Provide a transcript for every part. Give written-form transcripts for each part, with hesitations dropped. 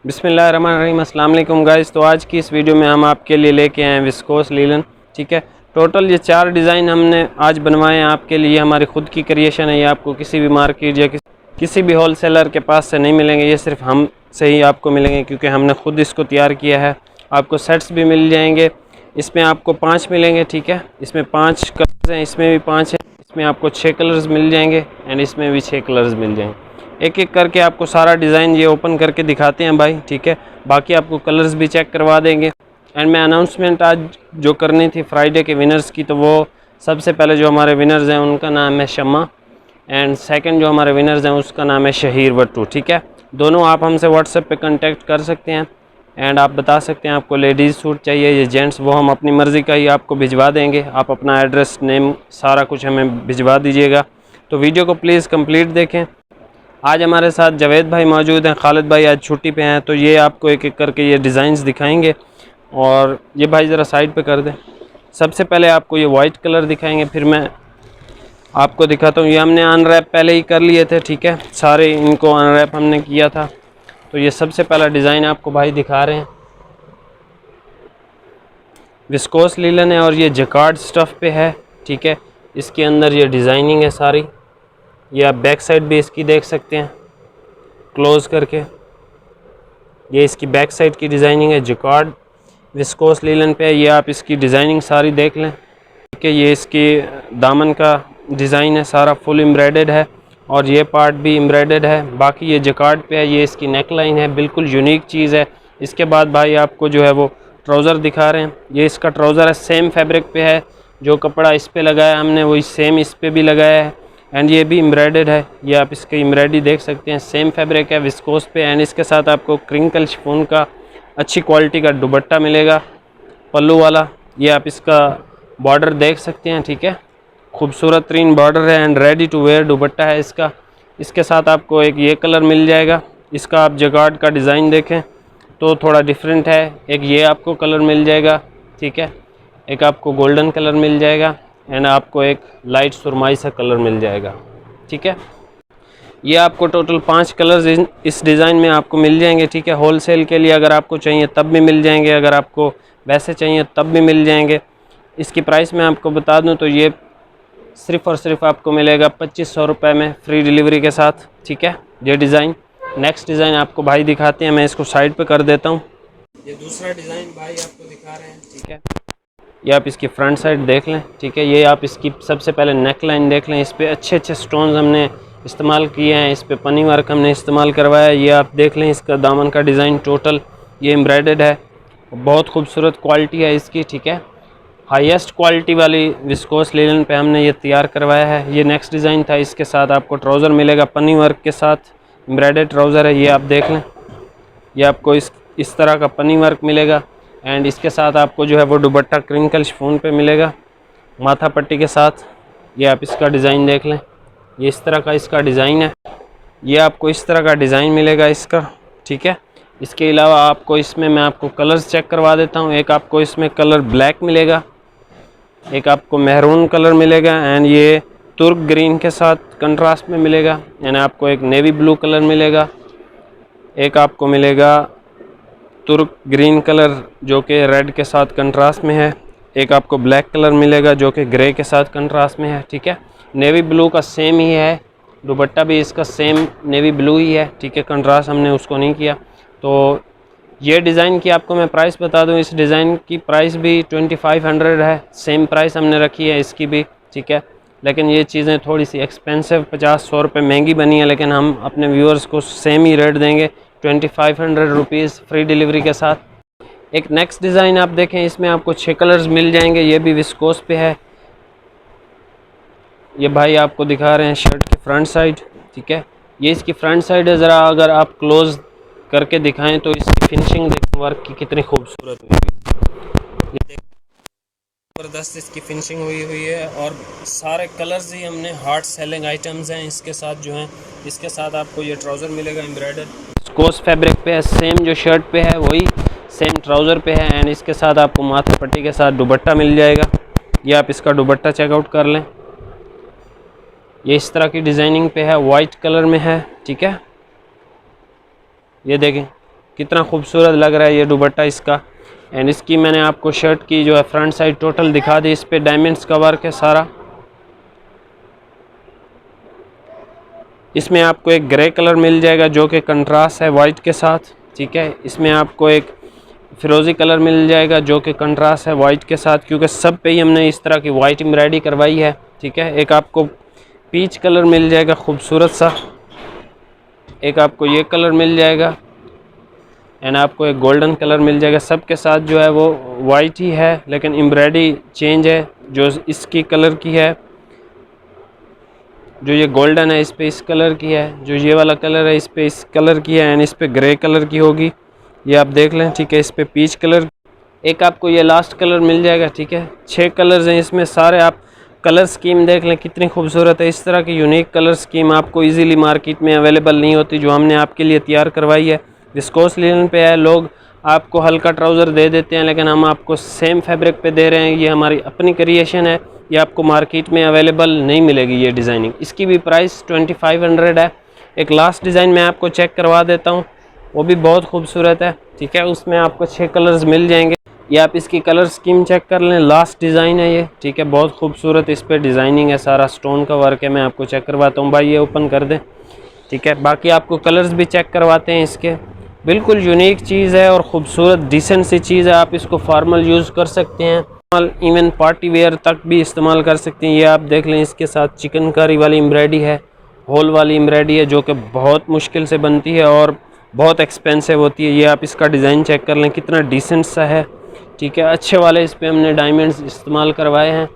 बिस्मिल्लाहिर्रहमानिर्रहीम, अस्सलाम वालेकुम गाइस। तो आज की इस वीडियो में हम आपके लिए लेके आए हैं विस्कोस लीलन। ठीक है, टोटल ये 4 डिज़ाइन हमने आज बनवाए हैं आपके लिए। हमारी ख़ुद की क्रिएशन है, ये आपको किसी भी मार्केट या किसी भी होल सेलर के पास से नहीं मिलेंगे। ये सिर्फ हम से ही आपको मिलेंगे क्योंकि हमने ख़ुद इसको तैयार किया है। आपको सेट्स भी मिल जाएंगे, इसमें आपको 5 मिलेंगे। ठीक है, इसमें 5 कलर्स हैं, इसमें भी 5 हैं। इसमें आपको 6 कलर्स मिल जाएंगे एंड इसमें भी 6 कलर्स मिल जाएंगे। एक एक करके आपको सारा डिज़ाइन ये ओपन करके दिखाते हैं भाई। ठीक है, बाकी आपको कलर्स भी चेक करवा देंगे। एंड मैं अनाउंसमेंट आज जो करनी थी फ्राइडे के विनर्स की, तो वो सबसे पहले जो हमारे विनर्स हैं उनका नाम है शम्मा एंड सेकंड जो हमारे विनर्स हैं उसका नाम है शहीर वट्टू। ठीक है, दोनों आप हमसे व्हाट्सएप पे कांटेक्ट कर सकते हैं एंड आप बता सकते हैं आपको लेडीज़ सूट चाहिए या जेंट्स, वो हम अपनी मर्ज़ी का ही आपको भिजवा देंगे। आप अपना एड्रेस, नेम, सारा कुछ हमें भिजवा दीजिएगा। तो वीडियो को प्लीज़ कंप्लीट देखें। आज हमारे साथ जावेद भाई मौजूद हैं, खालिद भाई आज छुट्टी पे हैं, तो ये आपको एक एक करके ये डिज़ाइंस दिखाएंगे। और ये भाई ज़रा साइड पे कर दें। सबसे पहले आपको ये वाइट कलर दिखाएंगे, फिर मैं आपको दिखाता हूँ। ये हमने अनरैप पहले ही कर लिए थे। ठीक है, सारे इनको अनरैप हमने किया था। तो ये सबसे पहला डिज़ाइन आपको भाई दिखा रहे हैं, विस्कोस लीलन है और ये जकार्ड स्टफ़ पे है। ठीक है, इसके अंदर ये डिज़ाइनिंग है सारी। ये आप बैक साइड भी इसकी देख सकते हैं क्लोज़ करके। ये इसकी बैक साइड की डिज़ाइनिंग है, जकार्ड विस्कोस लीलन पे है। ये आप इसकी डिज़ाइनिंग सारी देख लें। ठीक है, ये इसकी दामन का डिज़ाइन है, सारा फुल एम्ब्रॉयडर्ड है और ये पार्ट भी एम्ब्रॉयडर्ड है। बाकी ये जकार्ड पे है। ये इसकी नेक लाइन है, बिल्कुल यूनिक चीज़ है। इसके बाद भाई आपको जो है वो ट्राउज़र दिखा रहे हैं। ये इसका ट्राउज़र है, सेम फैब्रिक पे है। जो कपड़ा इस पे लगाया हमने वही सेम इस पे भी लगाया है एंड ये भी एम्ब्रॉयडर्ड है। ये आप इसकी एम्ब्रॉयडरी देख सकते हैं, सेम फैब्रिक है विस्कोस पे। एंड इसके साथ आपको क्रिंकल शिफॉन का अच्छी क्वालिटी का दुपट्टा मिलेगा, पल्लू वाला। ये आप इसका बॉर्डर देख सकते हैं। ठीक है, खूबसूरत तरीन बॉर्डर है and ready to wear dupatta है इसका। इसके साथ आपको एक ये कलर मिल जाएगा। इसका आप जकार्ड का डिज़ाइन देखें तो थोड़ा डिफरेंट है। एक ये आपको कलर मिल जाएगा। ठीक है, एक आपको गोल्डन कलर मिल जाएगा एंड आपको एक लाइट सुरमाई सा कलर मिल जाएगा। ठीक है, ये आपको टोटल 5 कलर्स इस डिज़ाइन में आपको मिल जाएंगे। ठीक है, होलसेल के लिए अगर आपको चाहिए तब भी मिल जाएंगे, अगर आपको वैसे चाहिए तब भी मिल जाएंगे। इसकी प्राइस मैं आपको बता दूं तो ये सिर्फ़ और सिर्फ आपको मिलेगा 2500 रुपये में, फ्री डिलीवरी के साथ। ठीक है, ये डिज़ाइन। नेक्स्ट डिज़ाइन आपको भाई दिखाते हैं, मैं इसको साइड पे कर देता हूँ। ये दूसरा डिज़ाइन भाई आपको दिखा रहे हैं। ठीक है, ये आप इसकी फ्रंट साइड देख लें। ठीक है, ये आप इसकी सबसे पहले नेक लाइन देख लें। इस पर अच्छे अच्छे स्टोन्स हमने इस्तेमाल किए हैं, इस पर पनी वर्क हमने इस्तेमाल करवाया है। ये आप देख लें, इसका दामन का डिज़ाइन टोटल ये एम्ब्रॉयडर्ड है, बहुत खूबसूरत क्वालिटी है इसकी। ठीक है, हाईएस्ट क्वालिटी वाली विस्कोस लीलन पे हमने ये तैयार करवाया है। ये नेक्स्ट डिज़ाइन था। इसके साथ आपको ट्राउज़र मिलेगा, पनी वर्क के साथ एम्ब्रॉयडर्ड ट्राउज़र है। ये आप देख लें, ये आपको इस तरह का पनी वर्क मिलेगा एंड इसके साथ आपको जो है वो दुपट्टा क्रिंकल शिफॉन पे मिलेगा माथा पट्टी के साथ। ये आप इसका डिज़ाइन देख लें, ये इस तरह का इसका डिज़ाइन है। ये आपको इस तरह का डिज़ाइन मिलेगा इसका। ठीक है, इसके अलावा आपको इसमें मैं आपको कलर्स चेक करवा देता हूँ। एक आपको इसमें कलर ब्लैक मिलेगा, एक आपको मेहरून कलर मिलेगा एंड ये तुर्क ग्रीन के साथ कंट्रास्ट में मिलेगा एंड आपको एक नेवी ब्लू कलर मिलेगा। एक आपको मिलेगा तुर्क ग्रीन कलर जो कि रेड के साथ कंट्रास्ट में है। एक आपको ब्लैक कलर मिलेगा जो कि ग्रे के साथ कंट्रास्ट में है। ठीक है, नेवी ब्लू का सेम ही है, दुपट्टा भी इसका सेम नेवी ब्लू ही है। ठीक है, कंट्रास्ट हमने उसको नहीं किया। तो ये डिज़ाइन की आपको मैं प्राइस बता दूं, इस डिज़ाइन की प्राइस भी 2500 है, सेम प्राइस हमने रखी है इसकी भी। ठीक है, लेकिन ये चीज़ें थोड़ी सी एक्सपेंसिव 50-100 रुपये महंगी बनी है, लेकिन हम अपने व्यूअर्स को सेम ही रेट देंगे 2500 रुपीज़ फ्री डिलीवरी के साथ। एक नेक्स्ट डिज़ाइन आप देखें, इसमें आपको 6 कलर्स मिल जाएंगे। ये भी विस्कोस पे है। ये भाई आपको दिखा रहे हैं शर्ट की फ्रंट साइड। ठीक है, ये इसकी फ्रंट साइड है। ज़रा अगर आप क्लोज़ करके दिखाएं तो इसकी फिनिशिंग देखें वर्क की कितनी खूबसूरत हुई है। ये देख, ज़बरदस्त इसकी फिनिशिंग हुई है और सारे कलर्स ही हमने हार्ड सेलिंग आइटम्स हैं इसके साथ जो हैं। इसके साथ आपको ये ट्राउज़र मिलेगा एम्ब्रॉयडर्ड, विस्कोस फैब्रिक पे है, सेम जो शर्ट पे है वही सेम ट्राउज़र पे है एंड इसके साथ आपको माथा पट्टी के साथ दुपट्टा मिल जाएगा। ये आप इसका दुपट्टा चेकआउट कर लें। ये इस तरह की डिज़ाइनिंग पे है, वाइट कलर में है। ठीक है, ये देखें, कितना खूबसूरत लग रहा है ये दुपट्टा इसका। एंड इसकी मैंने आपको शर्ट की जो है फ्रंट साइड टोटल दिखा दी। इस पे डायमंड्स का वर्क है सारा। इसमें आपको एक ग्रे कलर मिल जाएगा जो कि कंट्रास्ट है वाइट के साथ, ठीक है। इसमें आपको एक फिरोज़ी कलर मिल जाएगा जो कि कंट्रास्ट है वाइट के साथ, क्योंकि सब पे ही हमने इस तरह की वाइट एम्ब्रॉयडरी करवाई है, ठीक है। एक आपको पीच कलर मिल जाएगा खूबसूरत सा, एक आपको ये कलर मिल जाएगा, एंड आपको एक गोल्डन कलर मिल जाएगा। सब के साथ जो है वो वाइट ही है, लेकिन एम्ब्रॉयडरी चेंज है। जो इसकी कलर की है, जो ये गोल्डन है इस पे इस कलर की है, जो ये वाला कलर है इस पे इस कलर की है, एंड इस पे ग्रे कलर की होगी, ये आप देख लें, ठीक है। इस पे पीच कलर, एक आपको ये लास्ट कलर मिल जाएगा, ठीक है। 6 कलर्स हैं इसमें सारे। आप कलर स्कीम देख लें कितनी खूबसूरत है। इस तरह की यूनिक कलर स्कीम आपको इजीली मार्केट में अवेलेबल नहीं होती, जो हमने आपके लिए तैयार करवाई है। विस्कोस लिनन पे है, लोग आपको हल्का ट्राउज़र दे देते हैं, लेकिन हम आपको सेम फैब्रिक पे दे रहे हैं। ये हमारी अपनी क्रिएशन है, ये आपको मार्केट में अवेलेबल नहीं मिलेगी ये डिज़ाइनिंग। इसकी भी प्राइस 2500 है। एक लास्ट डिज़ाइन मैं आपको चेक करवा देता हूँ, वो भी बहुत खूबसूरत है, ठीक है। उसमें आपको 6 कलर्स मिल जाएंगे। ये आप इसकी कलर स्कीम चेक कर लें। लास्ट डिज़ाइन है ये, ठीक है, बहुत खूबसूरत इस पर डिज़ाइनिंग है, सारा स्टोन का वर्क है। मैं आपको चेक करवाता हूँ भाई, ये ओपन कर दें, ठीक है। बाकी आपको कलर्स भी चेक करवाते हैं इसके। बिल्कुल यूनिक चीज़ है और ख़ूबसूरत डिसेंट सी चीज़ है। आप इसको फॉर्मल यूज़ कर सकते हैं, इवन पार्टी वेयर तक भी इस्तेमाल कर सकते हैं। ये आप देख लें, इसके साथ चिकनकारी वाली एम्ब्रॉयडरी है, होल वाली एम्ब्रॉयडरी है, जो कि बहुत मुश्किल से बनती है और बहुत एक्सपेंसिव होती है। ये आप इसका डिज़ाइन चेक कर लें, कितना डिसेंट सा है, ठीक है। अच्छे वाले इस पे हमने डायमंड्स इस्तेमाल करवाए हैं।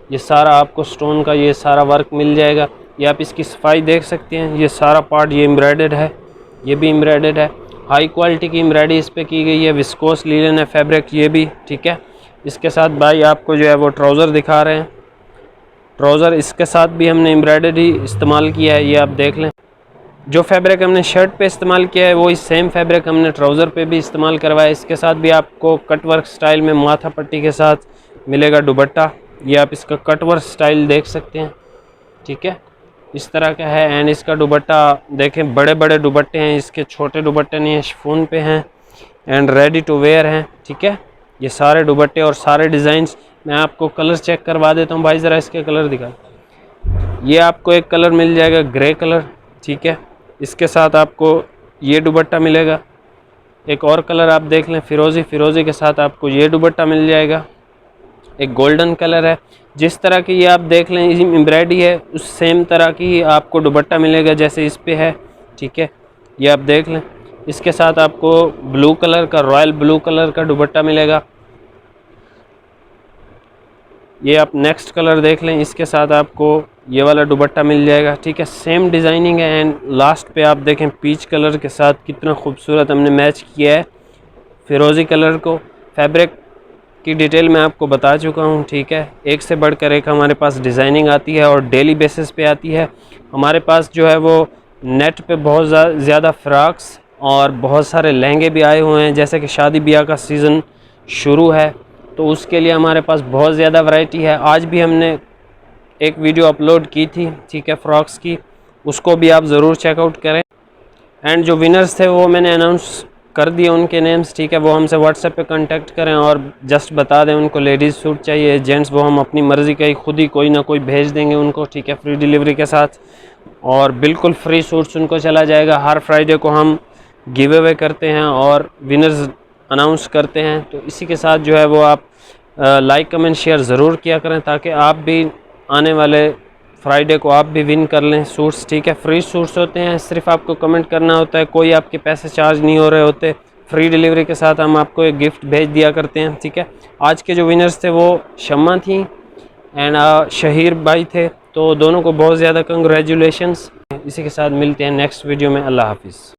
ये सारा आपको स्टोन का ये सारा वर्क मिल जाएगा। ये आप इसकी सफाई देख सकते हैं, ये सारा पार्ट ये एम्ब्रॉयडर्ड है, ये भी एम्ब्रॉयडर्ड है। हाई क्वालिटी की एम्ब्रॉयडरी इस पे की गई है। विस्कोस लिनन है फैब्रिक ये भी, ठीक है। इसके साथ भाई आपको जो है वो ट्राउज़र दिखा रहे हैं। ट्राउज़र इसके साथ भी हमने एम्ब्रॉयडरी इस्तेमाल किया है, ये आप देख लें। जो फैब्रिक हमने शर्ट पे इस्तेमाल किया है वो इस सेम फैब्रिक हमने ट्राउज़र पे भी इस्तेमाल करवाया है। इसके साथ भी आपको कट वर्क स्टाइल में माथा पट्टी के साथ मिलेगा दुपट्टा। ये आप इसका कट वर्क स्टाइल देख सकते हैं, ठीक है, इस तरह का है। एंड इसका दुपट्टा देखें, बड़े बड़े दुपट्टे हैं इसके, छोटे दुपट्टे नहीं हैं, शिफॉन पे हैं एंड रेडी टू वेयर हैं, ठीक है। ये सारे दुपट्टे और सारे डिज़ाइंस। मैं आपको कलर चेक करवा देता हूँ भाई, ज़रा इसके कलर दिखा। ये आपको एक कलर मिल जाएगा ग्रे कलर, ठीक है। इसके साथ आपको ये दुपट्टा मिलेगा। एक और कलर आप देख लें फिरोज़ी, फिरोज़ी के साथ आपको ये दुपट्टा मिल जाएगा। एक गोल्डन कलर है। जिस तरह की ये आप देख लें एम्ब्रॉयडरी है, उस सेम तरह की आपको दुपट्टा मिलेगा जैसे इस पे है, ठीक है। ये आप देख लें। इसके साथ आपको ब्लू कलर का, रॉयल ब्लू कलर का दुपट्टा मिलेगा। ये आप नेक्स्ट कलर देख लें, इसके साथ आपको ये वाला दुपट्टा मिल जाएगा, ठीक है। सेम डिज़ाइनिंग है। एंड लास्ट पे आप देखें पीच कलर के साथ कितना खूबसूरत हमने मैच किया है फिरोज़ी कलर को। फैब्रिक की डिटेल मैं आपको बता चुका हूँ, ठीक है। एक से बढ़कर एक हमारे पास डिज़ाइनिंग आती है और डेली बेसिस पे आती है। हमारे पास जो है वो नेट पे बहुत ज़्यादा फ़्रॉक्स और बहुत सारे लहंगे भी आए हुए हैं, जैसे कि शादी ब्याह का सीज़न शुरू है, तो उसके लिए हमारे पास बहुत ज़्यादा वैरायटी है। आज भी हमने एक वीडियो अपलोड की थी, ठीक है, फ़्रॉक्स की, उसको भी आप ज़रूर चेकआउट करें। एंड जो विनर्स थे वो मैंने अनाउंस कर दिए उनके नेम्स, ठीक है। वो हमसे व्हाट्सएप पे कांटेक्ट करें और जस्ट बता दें उनको लेडीज़ सूट चाहिए, जेंट्स वो हम अपनी मर्ज़ी का ही खुद ही कोई ना कोई भेज देंगे उनको, ठीक है, फ्री डिलीवरी के साथ। और बिल्कुल फ्री सूट्स उनको चला जाएगा। हर फ्राइडे को हम गिव अवे करते हैं और विनर्स अनाउंस करते हैं। तो इसी के साथ जो है वो आप लाइक कमेंट शेयर ज़रूर किया करें, ताकि आप भी आने वाले फ्राइडे को आप भी विन कर लें सूट्स, ठीक है। फ्री सूट्स होते हैं, सिर्फ आपको कमेंट करना होता है, कोई आपके पैसे चार्ज नहीं हो रहे होते। फ्री डिलीवरी के साथ हम आपको एक गिफ्ट भेज दिया करते हैं, ठीक है। आज के जो विनर्स थे वो शम्मा थी एंड शहीर भाई थे, तो दोनों को बहुत ज़्यादा कंग्रेचुलेशंस। इसी के साथ मिलते हैं नेक्स्ट वीडियो में। अल्लाह हाफिज़।